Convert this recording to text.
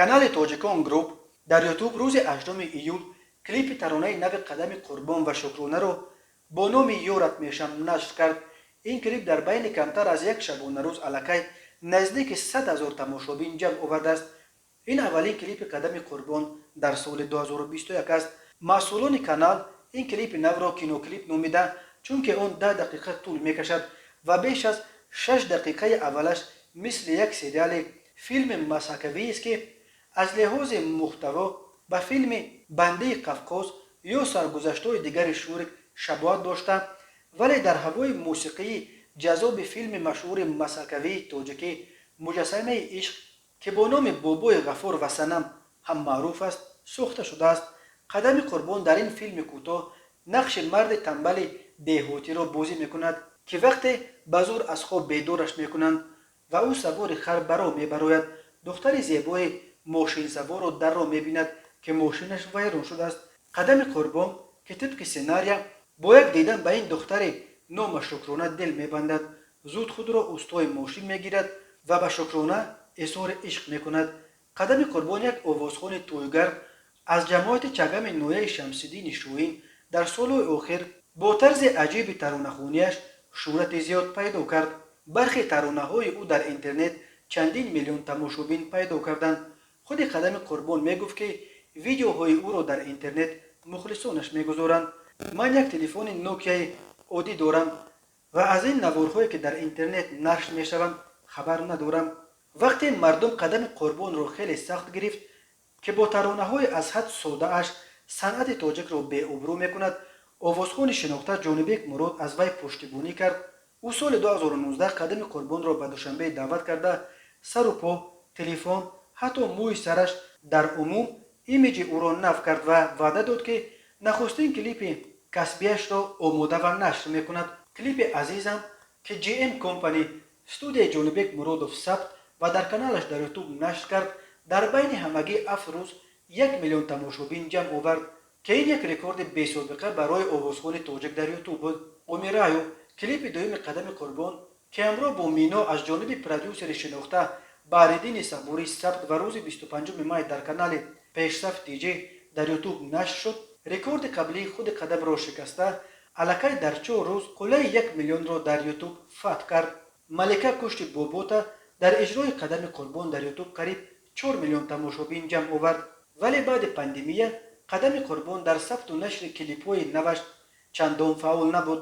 канали Тоҷикон груп дар ютуб рӯзи 8 июл клипи таронаи нави қадами Қурбон ва Шукрунаро бо номи «Ёрат мешам» нашр кард. ин клип дар байни камтар аз як шабона рӯз аллакай наздики 100 000 тамошобин ҷамъ овардааст. ин аввалин клипи қадами Қурбон дар соли 2021 аст. масъулони канал ин клипи навро киноклип номида, чунки он 10 дақиқа тӯл мекашад ва беш аз 6 дақиқаи аввалаш мисли як сериали филми масҳакавиест, ки аз лиҳози муҳтаво ба филми «Бандаи Қавқоз» ё саргузаштҳои дигари шӯрик шабоҳат дошта, вале дар ҳавои мусиқии ҷаззоби филми машҳури масҳакавии тоҷикӣ «Муҷассамаи ишқ», ки бо номи Бобои Ғафур ва Санам ҳам маъруф аст, сохта шудааст. қадами Қурбон дар ин филми кӯтоҳ нақши марди танбали деҳотиро бозӣ мекунад, ки вақте ба зур аз хоб бедораш мекунанд ва ӯ савори хар баро мебарояд, духтари зебои мошинсаворро дарро мебинад, ки мошинаш вайрон шудааст. қадами Қурбон, ки тибқи сценария бо як дидан ба ин духтари нома Шукруна дил мебандад, зуд худро устои мошин мегирад ва ба Шукруна изҳори ишқ мекунад. қадами Қурбон як овозхони тӯйгар аз ҷамоати чагами нояи Шамсиддини Шоин дар солҳои охир бо тарзи аҷиби таронахонияш шӯҳрати зиёд пайдо кард. бархи таронаҳои ӯ дар интернет чандин миллион тамошобин пайдо карданд. худи қадами Қурбон мегуфт, ки видеоҳои ӯро дар интернет мухлисонаш мегузоранд. ман як телефони нокияи оддӣ дорам ва аз ин наворҳое, ки дар интернет нашр мешаванд, хабар надорам. вақте мардум қадами Қурбонро хеле сахт гирифт, ки бо таронаҳои аз ҳад содааш санъати тоҷикро беобрӯ мекунад, овозхони шинохта Ҷонибек Мурод аз вай пуштибонӣ кард. ӯ соли 2019 қадами Қурбонро ба Душанбе даъват карда, сару по, телефон, ҳатто мӯи сараш дар умум имиҷи ӯро нав кард ва ваъда дод, ки нахустин клипи касбиашро омода ва нашр мекунад. клипи азизам, ки GM Company студияи Ҷонибек Муродов сабт ва дар каналаш дар ютуб нашр кард, дар байни ҳамагӣ 7 рӯз 1 миллион тамошобин ҷамъ овард, ки ин як рекорди бесобиқа барои овозхони тоҷик дар ютуб буд. умираю клипи дуюми қадами Қурбон, ки ҳамроҳ бо Мино аз ҷониби продюсери шинохта Баҳриддини Сабурӣ сабт ва рӯзи 25 май дар канали Пешсаф DJ дар ютуб нашр шуд, рекорди қаблии худи қадамро шикаста, аллакай дар 4 рӯз қулаи 1 миллионро дар ютуб фатҳ кард. Малика Кушти Бобота дар иҷрои қадами Қурбон дар ютуб қариб 4 миллион тамошобин ҷамъ овард. вале баъди пандемия қадами Қурбон дар сабту нашри клипҳои наваш чандон фаъол набуд.